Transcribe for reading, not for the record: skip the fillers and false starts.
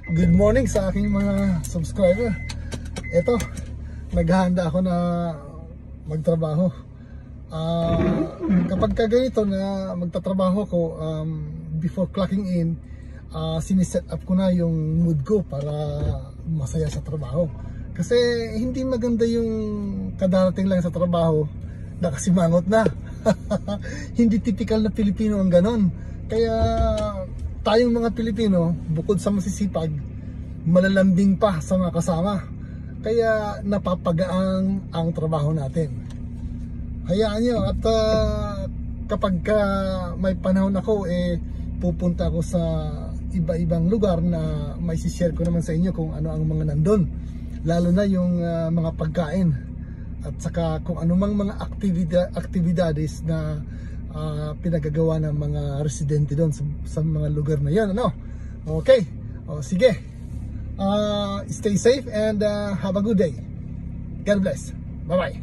Good morning sa aking mga subscriber. Ito, naghahanda ako na magtrabaho. Kapag ganito na magtatrabaho ko, before clocking in, siniset up ko na yung mood ko para masaya sa trabaho. Kasi hindi maganda yung kadarating lang sa trabaho, nakasimangot na. Hindi typical na Pilipino ang ganon. Kaya tayong mga Pilipino, bukod sa masisipag, malalambing pa sa mga kasama. Kaya napapagaang ang trabaho natin. Hayaan nyo, at kapag may panahon ako, pupunta ako sa iba-ibang lugar na may share ko naman sa inyo kung ano ang mga nandun. Lalo na yung mga pagkain at saka kung anumang mga aktibidades na pinagagawa ng mga residente doon sa mga lugar na yan, ano? Okay, sige, stay safe and have a good day. God bless. Bye bye.